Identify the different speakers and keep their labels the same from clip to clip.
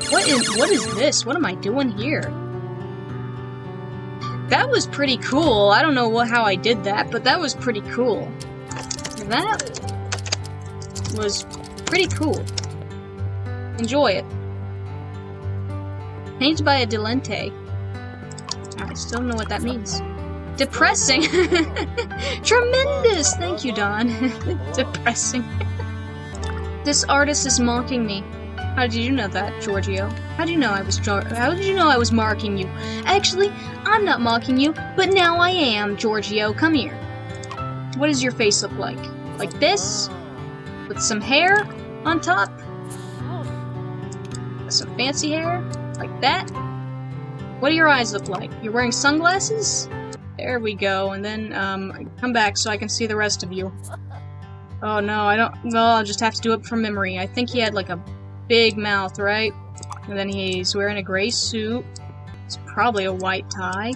Speaker 1: What is this? What am I doing here? That was pretty cool. I don't know how I did that, but that was pretty cool. That was pretty cool. Enjoy it. Painted by a Delente. I still don't know what that means. Depressing! Tremendous! Thank you, Don. Depressing. This artist is mocking me. How did you know that, Giorgio? How did you know I was marking you? Actually, I'm not mocking you, but now I am, Giorgio. Come here. What does your face look like? Like this? With some hair on top? Some fancy hair? Like that? What do your eyes look like? You're wearing sunglasses? There we go, and then, come back so I can see the rest of you. Oh no, I don't- well, I'll just have to do it from memory. I think he had, like, a big mouth, right? And then he's wearing a gray suit. It's probably a white tie.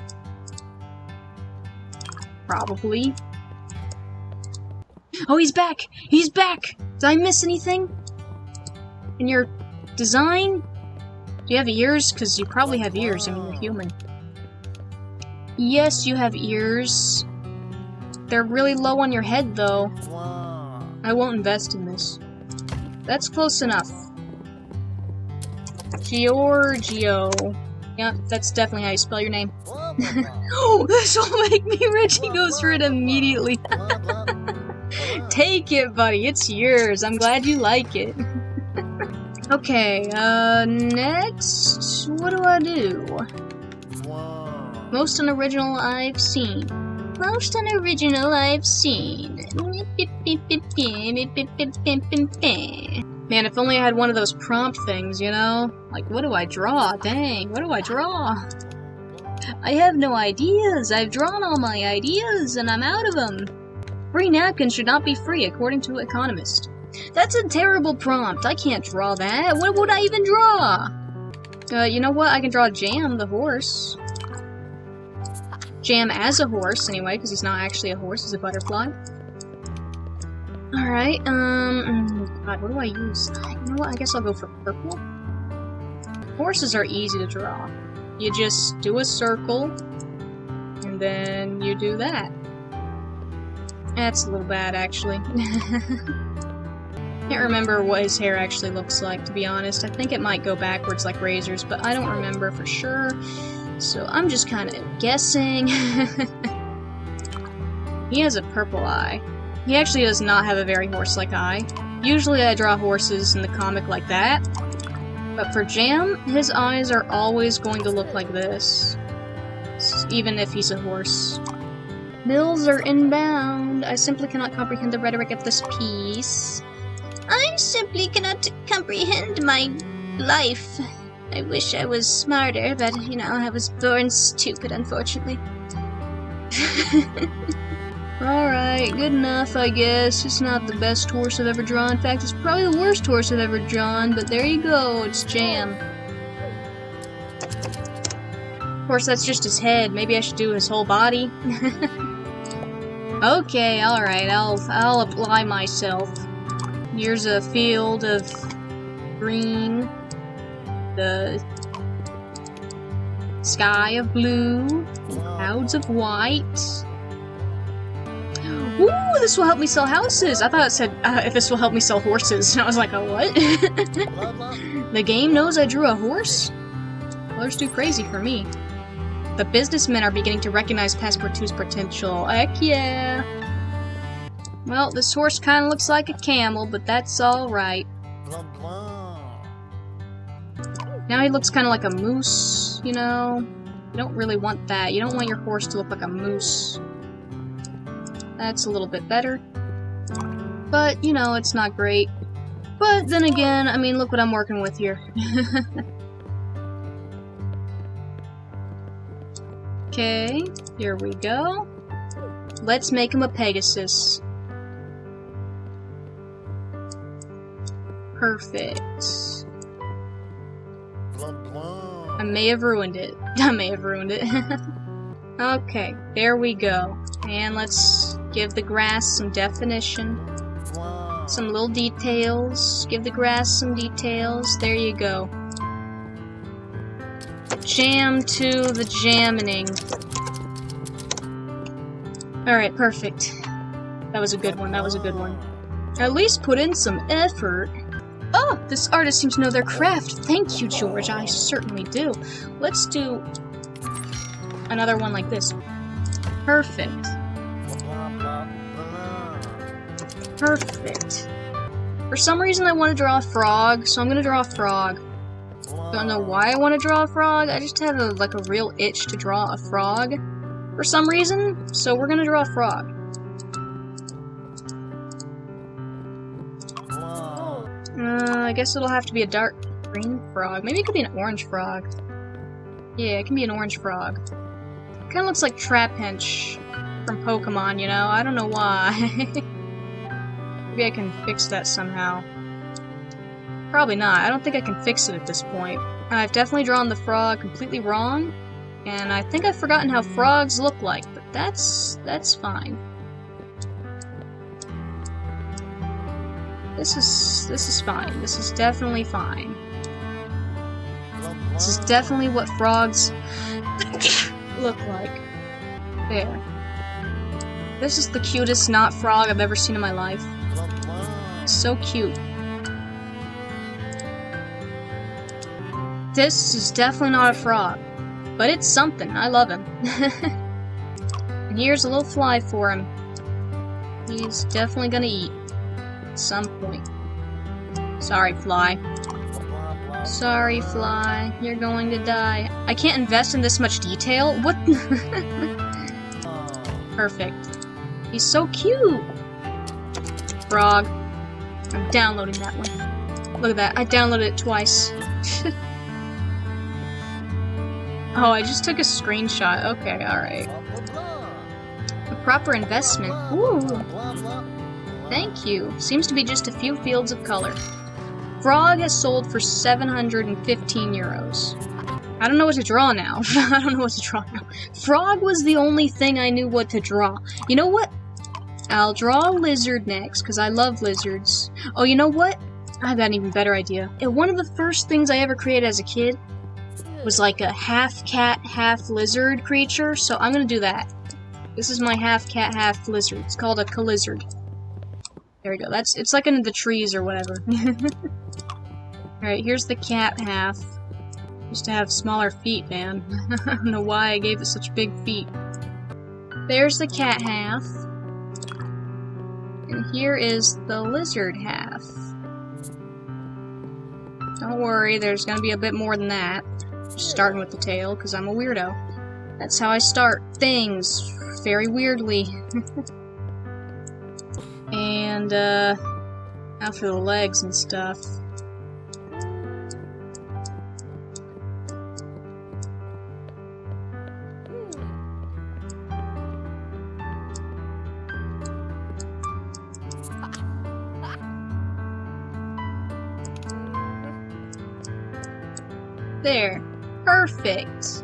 Speaker 1: Probably. Oh, he's back! He's back! Did I miss anything? In your design? Do you have ears? Because you probably have ears. I mean, you're human. Yes, you have ears. They're really low on your head, though. I won't invest in this. That's close enough. Giorgio. Yeah, that's definitely how you spell your name. Oh, this will make me rich. He goes for it immediately. Take it, buddy. It's yours. I'm glad you like it. Okay, next, what do I do? Most unoriginal I've seen. Most unoriginal I've seen. Man, if only I had one of those prompt things, you know? Like, what do I draw? Dang, what do I draw? I have no ideas. I've drawn all my ideas, and I'm out of them. Free napkins should not be free, according to Economist. That's a terrible prompt. I can't draw that. What would I even draw? You know what? I can draw Jam, the horse. Jam as a horse, anyway, because he's not actually a horse, he's a butterfly. Alright, God, what do I use? You know what? I guess I'll go for purple. Horses are easy to draw. You just do a circle, and then you do that. That's a little bad, actually. Can't remember what his hair actually looks like, to be honest. I think it might go backwards like razors, but I don't remember for sure. So I'm just kind of guessing. He has a purple eye. He actually does not have a very horse-like eye. Usually I draw horses in the comic like that. But for Jam, his eyes are always going to look like this. Even if he's a horse. Bills are inbound. I simply cannot comprehend the rhetoric of this piece. I simply cannot comprehend my life. I wish I was smarter, but, you know, I was born stupid, unfortunately. Alright, good enough, I guess. It's not the best horse I've ever drawn. In fact, it's probably the worst horse I've ever drawn, but there you go, it's Jam. Of course, that's just his head. Maybe I should do his whole body. Okay, alright, I'll apply myself. Here's a field of green, the sky of blue, clouds of white. Ooh, this will help me sell houses! I thought it said, if this will help me sell horses, and I was like, oh, what? The game knows I drew a horse? Color's too crazy for me. The businessmen are beginning to recognize Passport 2's potential. Heck yeah! Well, this horse kinda looks like a camel, but that's alright. Now he looks kinda like a moose, you know? You don't really want that. You don't want your horse to look like a moose. That's a little bit better. But, you know, it's not great. But then again, I mean, look what I'm working with here. Okay, here we go. Let's make him a Pegasus. Perfect. I may have ruined it. I may have ruined it. Okay, there we go. And let's give the grass some definition. Some little details. Give the grass some details. There you go. jam to the jamming. Alright, perfect. That was a good one, that was a good one. At least put in some effort. Oh, this artist seems to know their craft. Thank you, George, I certainly do. Let's do another one like this. Perfect. Perfect. For some reason I want to draw a frog, so I'm gonna draw a frog. Don't know why I want to draw a frog, I just have like a real itch to draw a frog for some reason, so we're gonna draw a frog. I guess it'll have to be a dark green frog. Maybe it could be an orange frog. Yeah, it can be an orange frog. Kinda looks like Trapinch from Pokemon, you know? I don't know why. Maybe I can fix that somehow. Probably not. I don't think I can fix it at this point. I've definitely drawn the frog completely wrong, and I think I've forgotten how frogs look like, but that's fine. This is fine. This is definitely fine. This is definitely what frogs look like. There. This is the cutest not frog I've ever seen in my life. So cute. This is definitely not a frog, but it's something. I love him. And here's a little fly for him. He's definitely gonna eat at some point. Sorry, fly. Sorry, fly. You're going to die. I can't invest in this much detail? What? Perfect. He's so cute! Frog. I'm downloading that one. Look at that. I downloaded it twice. Oh, I just took a screenshot. Okay, alright. A proper investment. Ooh! Thank you. Seems to be just a few fields of color. Frog has sold for 715 euros. I don't know what to draw now. I don't know what to draw now. Frog was the only thing I knew what to draw. You know what? I'll draw a lizard next, because I love lizards. Oh, you know what? I got an even better idea. One of the first things I ever created as a kid was like a half cat, half lizard creature, so I'm gonna do that. This is my half cat, half lizard. It's called a lizard. There we go. It's like in the trees or whatever. Alright, here's the cat half. Used to have smaller feet, man. I don't know why I gave it such big feet. There's the cat half. And here is the lizard half. Don't worry, there's gonna be a bit more than that. Just starting with the tail, because I'm a weirdo. That's how I start things. Very weirdly. And, now for the legs and stuff. There. Perfect.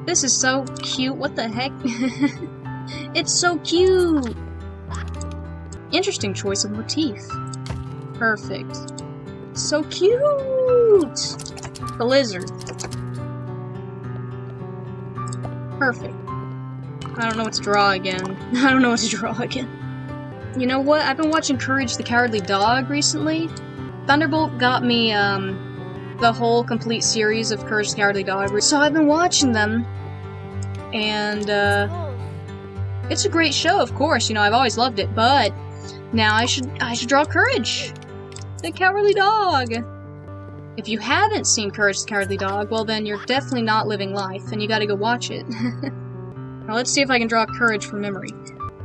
Speaker 1: This is so cute. What the heck? It's so cute! Interesting choice of motif. Perfect. So cute! The lizard. Perfect. I don't know what to draw again. I don't know what to draw again. You know what? I've been watching Courage the Cowardly Dog recently. Thunderbolt got me, the whole complete series of Courage the Cowardly Dog. So I've been watching them, and, it's a great show, of course. You know, I've always loved it, but now I should draw Courage the Cowardly Dog. If you haven't seen Courage the Cowardly Dog, well then you're definitely not living life, and you gotta go watch it. Now let's see if I can draw Courage from memory.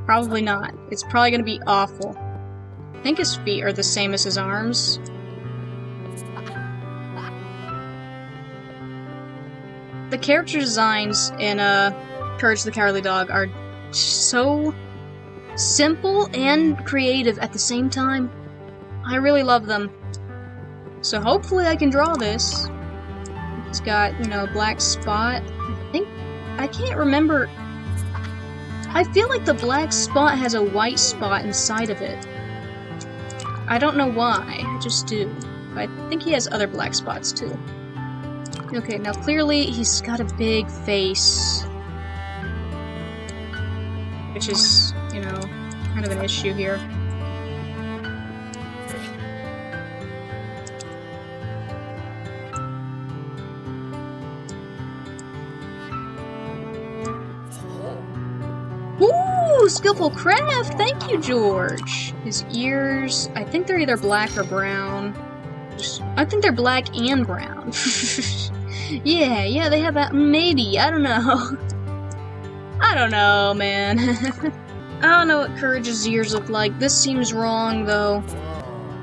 Speaker 1: Probably not. It's probably gonna be awful. I think his feet are the same as his arms. The character designs in Courage the Cowardly Dog are so simple and creative at the same time. I really love them. So hopefully I can draw this. It's got, you know, a black spot. I can't remember. I feel like the black spot has a white spot inside of it. I don't know why, I just do. But I think he has other black spots too. Okay, now clearly he's got a big face. Which is, you know, kind of an issue here. Ooh, skillful craft! Thank you, George! His ears, I think they're either black or brown. I think they're black and brown. Yeah, they have that. Maybe, I don't know. I don't know, man. I don't know what Courage's ears look like. This seems wrong, though.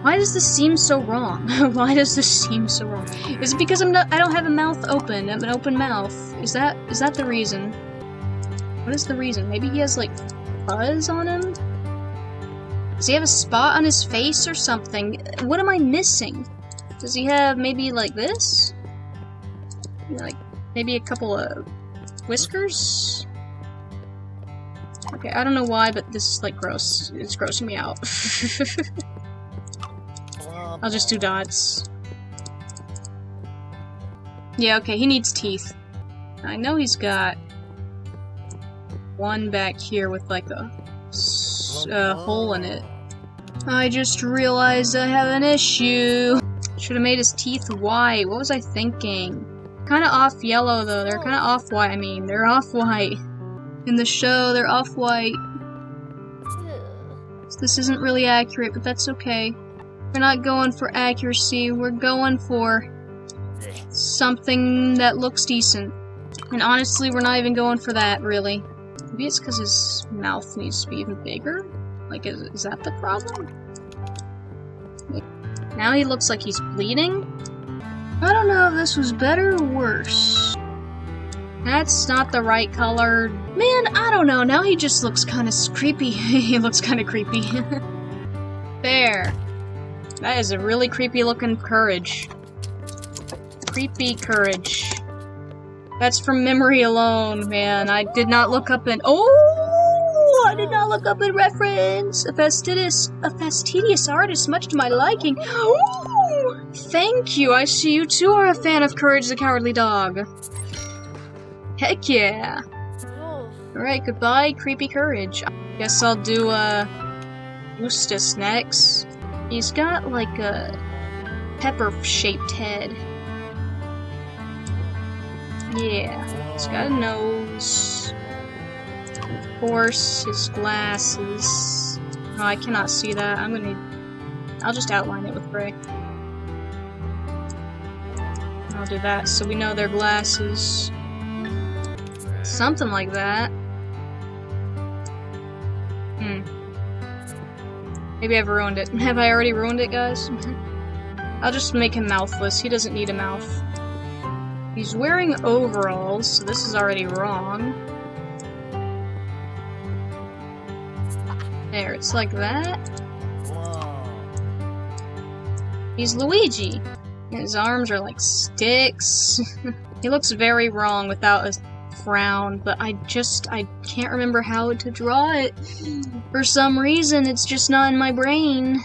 Speaker 1: Why does this seem so wrong? Why does this seem so wrong? Is it because I don't have a mouth open? I have an open mouth. Is that the reason? What is the reason? Maybe he has, like, fuzz on him? Does he have a spot on his face or something? What am I missing? Does he have maybe, like, this? Like, maybe a couple of whiskers? Okay, I don't know why, but this is, like, gross. It's grossing me out. I'll just do dots. Yeah, okay, he needs teeth. I know he's got one back here with, like, a hole in it. I just realized I have an issue. Should have made his teeth white. What was I thinking? Kind of off yellow, though. They're kind of off white. I mean, they're off white. In the show, they're off white. So this isn't really accurate, but that's okay. We're not going for accuracy. We're going for something that looks decent. And honestly, we're not even going for that, really. Maybe it's because his mouth needs to be even bigger? Like, is that the problem? Now he looks like he's bleeding? I don't know if this was better or worse. That's not the right color. Man, I don't know. Now he just looks kind of creepy. He looks kind of creepy. There. That is a really creepy looking Courage. Creepy Courage. That's from memory alone, man. I did not look up an— oh! I did not look up a reference! A fastidious artist, much to my liking. Ooh! Thank you! I see you too are a fan of Courage the Cowardly Dog. Heck yeah! Alright, goodbye, creepy Courage. Guess I'll do, Eustace next. He's got, like, a pepper-shaped head. Yeah, he's got a nose. Of course, his glasses. Oh, I cannot see that. I'll just outline it with gray. I'll do that so we know they're glasses. Something like that. Maybe I've ruined it. Have I already ruined it, guys? I'll just make him mouthless. He doesn't need a mouth. He's wearing overalls, so this is already wrong. There, it's like that. He's Luigi. His arms are like sticks. He looks very wrong without a frown, but I can't remember how to draw it. For some reason, it's just not in my brain.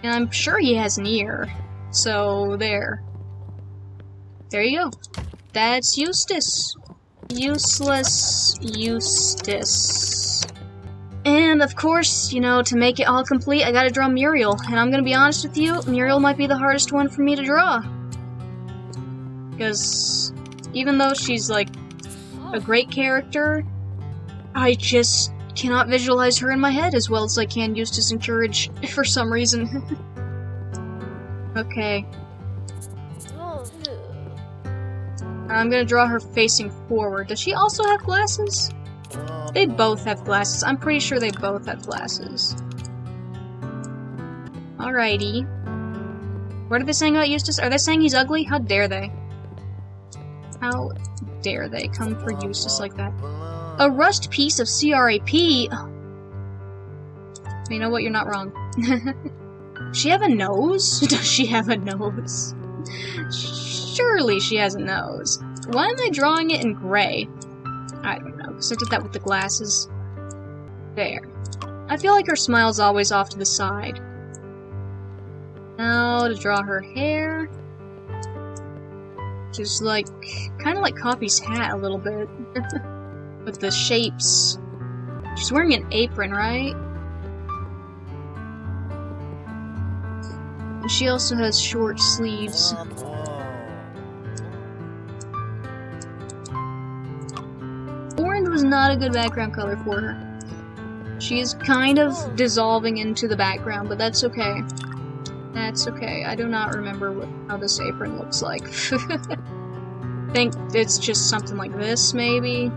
Speaker 1: And I'm sure he has an ear. So, there. There you go. That's Eustace. Useless Eustace. And, of course, you know, to make it all complete, I gotta draw Muriel. And I'm gonna be honest with you, Muriel might be the hardest one for me to draw. Because even though she's, like, a great character, I just cannot visualize her in my head as well as I can Eustace and Courage for some reason. Okay. I'm gonna draw her facing forward. Does she also have glasses? They both have glasses. I'm pretty sure they both have glasses. Alrighty. What are they saying about Eustace? Are they saying he's ugly? How dare they? How dare they come for Eustace like that? A rust piece of CRAP? You know what? You're not wrong. Does she have a nose? Does she have a nose? Surely she has a nose. Why am I drawing it in gray? I don't know, because I did that with the glasses. There. I feel like her smile's always off to the side. Now to draw her hair. Which is like, kind of like Coffee's hat a little bit. With the shapes. She's wearing an apron, right? And she also has short sleeves. Orange was not a good background color for her. She is kind of dissolving into the background, but that's okay. That's okay. I do not remember how this apron looks like. I think it's just something like this, maybe?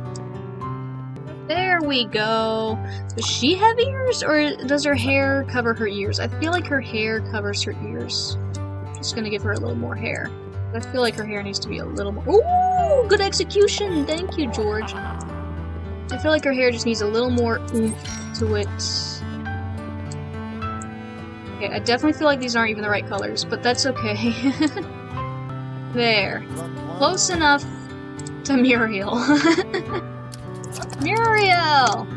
Speaker 1: There we go. Does she have ears, or does her hair cover her ears? I feel like her hair covers her ears. Just gonna give her a little more hair. I feel like her hair needs to be a little more— ooh! Good execution! Thank you, George. I feel like her hair just needs a little more oomph to it. Okay, I definitely feel like these aren't even the right colors, but that's okay. There. Close enough to Muriel. Muriel!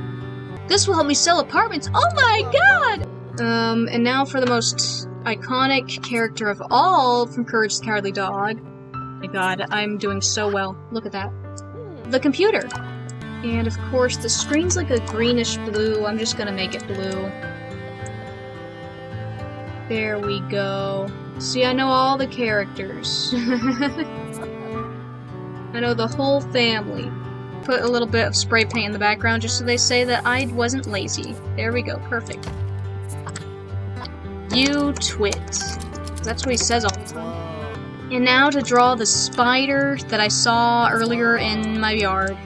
Speaker 1: This will help me sell apartments! Oh my god! And now for the most iconic character of all from Courage the Cowardly Dog. Oh my god, I'm doing so well. Look at that. The computer. And of course, the screen's like a greenish blue. I'm just gonna make it blue. There we go. See, I know all the characters. I know the whole family. Put a little bit of spray paint in the background just so they say that I wasn't lazy. There we go, perfect. You twit. That's what he says all the time. And now to draw the spider that I saw earlier in my yard.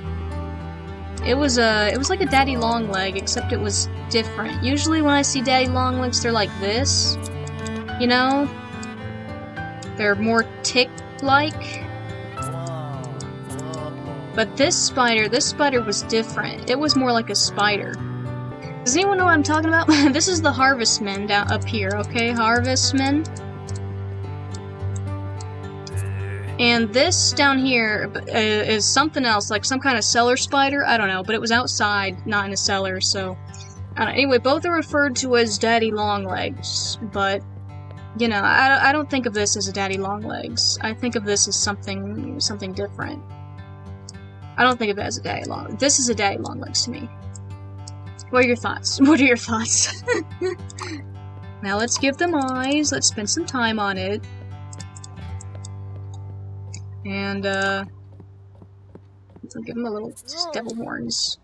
Speaker 1: It was like a daddy long leg, except it was different. Usually when I see daddy long legs, they're like this. You know? They're more tick-like. But this spider was different. It was more like a spider. Does anyone know what I'm talking about? This is the Harvestman down up here, okay? Harvestman. And this down here is something else, like some kind of cellar spider. I don't know, but it was outside, not in a cellar, so... I don't know. Anyway, both are referred to as daddy longlegs, but... You know, I don't think of this as a daddy longlegs. I think of this as something different. I don't think of it as a daddy long. This is a daddy longlegs to me. What are your thoughts? What are your thoughts? Now let's give them eyes. Let's spend some time on it. And let's give them a little devil horns.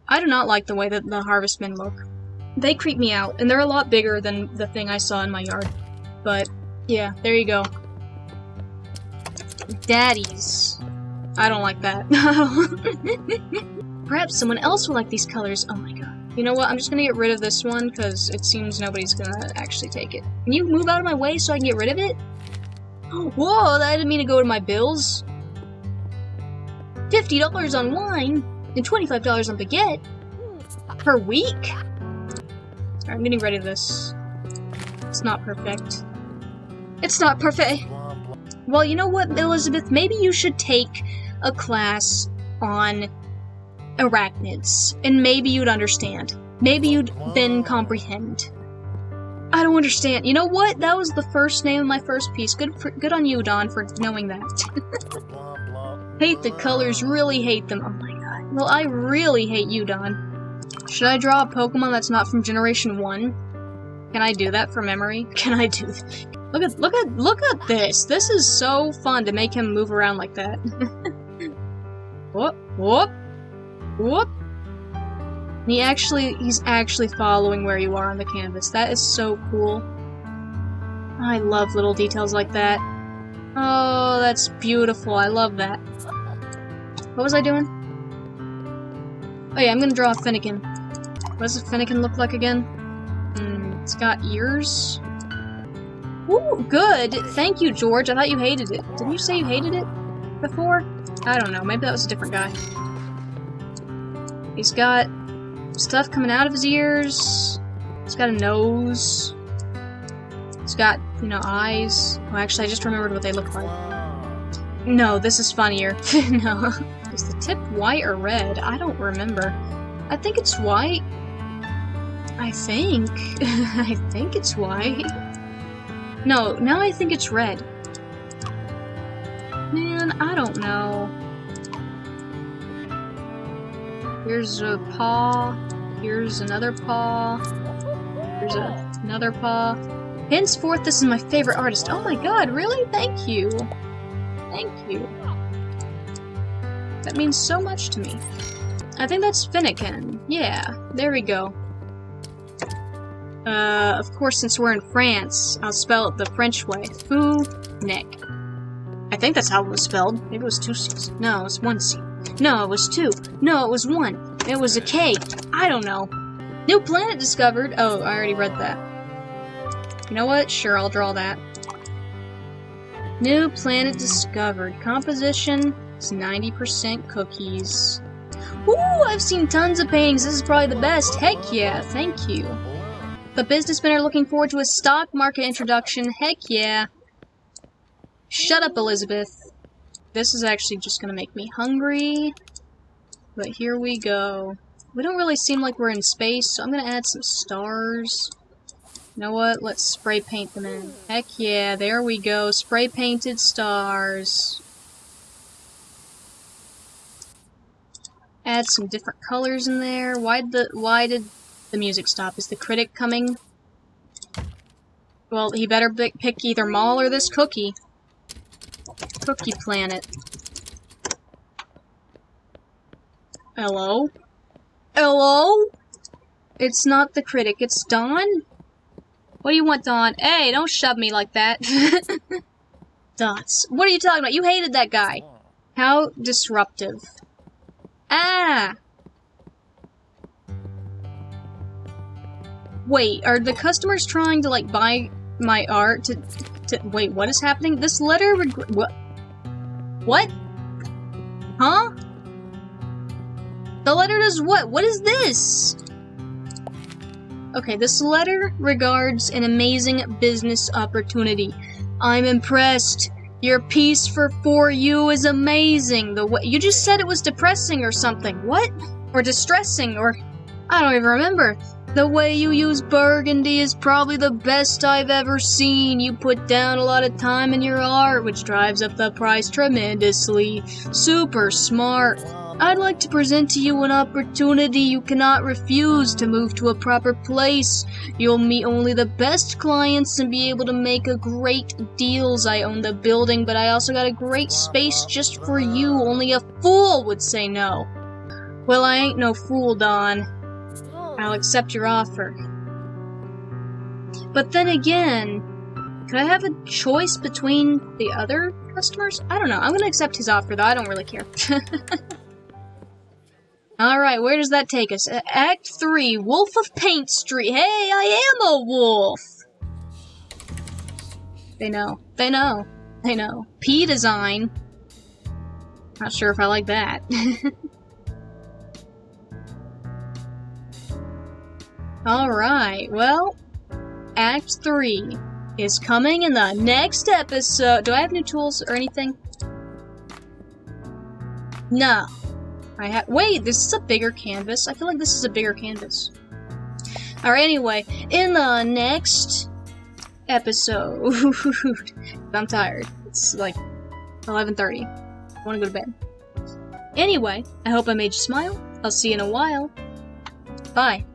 Speaker 1: I do not like the way that the Harvestmen look. They creep me out, and they're a lot bigger than the thing I saw in my yard. But yeah, there you go. Daddies. I don't like that. Perhaps someone else will like these colors. Oh my god. You know what? I'm just gonna get rid of this one, because it seems nobody's gonna actually take it. Can you move out of my way so I can get rid of it? Whoa, I didn't mean to go to my bills. $50 on wine, and $25 on baguette. Per week? Alright, I'm getting rid of this. It's not perfect. It's not perfect! Well, you know what, Elizabeth? Maybe you should take a class on arachnids, and maybe you'd understand. Maybe you'd then comprehend. I don't understand. You know what? That was the first name of my first piece. Good on you, Don, for knowing that. Hate the colors, really hate them. Oh my god. Well, I really hate you, Don. Should I draw a Pokemon that's not from Generation 1? Can I do that from memory? Can I do that? Look at this! This is so fun to make him move around like that. Whoop, whoop, whoop. He's actually following where you are on the canvas. That is so cool. I love little details like that. Oh, that's beautiful. I love that. What was I doing? Oh yeah, I'm gonna draw a Finnegan. What does a Finnegan look like again? It's got ears. Ooh, good! Thank you, George. I thought you hated it. Didn't you say you hated it before? I don't know. Maybe that was a different guy. He's got stuff coming out of his ears. He's got a nose. He's got, you know, eyes. Oh, actually, I just remembered what they look like. No, this is funnier. No. Is the tip white or red? I don't remember. I think it's white. I think. I think it's white. No, now I think it's red. Man, I don't know. Here's a paw. Here's another paw. Here's another paw. Henceforth, this is my favorite artist. Oh my god, really? Thank you. Thank you. That means so much to me. I think that's Finnegan. Yeah, there we go. Of course, since we're in France, I'll spell it the French way. Fou-neck. I think that's how it was spelled. Maybe it was 2 C's. No, it was 1 C. No, it was 2. No, it was 1. It was a K. I don't know. New planet discovered. Oh, I already read that. You know what? Sure, I'll draw that. New planet discovered. Composition is 90% cookies. Ooh, I've seen tons of paintings. This is probably the best. Heck yeah, thank you. The businessmen are looking forward to a stock market introduction. Heck yeah. Shut up, Elizabeth. This is actually just gonna make me hungry. But here we go. We don't really seem like we're in space, so I'm gonna add some stars. You know what? Let's spray paint them in. Heck yeah, there we go. Spray painted stars. Add some different colors in there. Why did the music stop? Is the critic coming? Well, he better pick either Maul or this cookie. Cookie Planet. Hello? Hello? It's not the critic, it's Dawn? What do you want, Dawn? Hey, don't shove me like that. Dots. What are you talking about? You hated that guy. How disruptive. Ah! Wait, are the customers trying to, like, buy my art to wait, what is happening? This letter What? Huh? The letter does what? What is this? Okay, this letter regards an amazing business opportunity. I'm impressed. Your piece for you is amazing. The way you just said it was depressing or something. What? Or distressing, or I don't even remember. The way you use burgundy is probably the best I've ever seen. You put down a lot of time in your art, which drives up the price tremendously. Super smart. I'd like to present to you an opportunity you cannot refuse to move to a proper place. You'll meet only the best clients and be able to make a great deals. I own the building, but I also got a great space just for you. Only a fool would say no. Well, I ain't no fool, Don. I'll accept your offer. But then again, could I have a choice between the other customers? I don't know. I'm gonna accept his offer, though. I don't really care. Alright, where does that take us? Act 3, Wolf of Paint Street. Hey, I am a wolf! They know. They know. They know. P design. Not sure if I like that. Alright, well, Act 3 is coming in the next episode. Do I have new tools or anything? No. Wait, this is a bigger canvas. I feel like this is a bigger canvas. Alright, anyway, in the next episode... I'm tired. It's like 11:30. I want to go to bed. Anyway, I hope I made you smile. I'll see you in a while. Bye.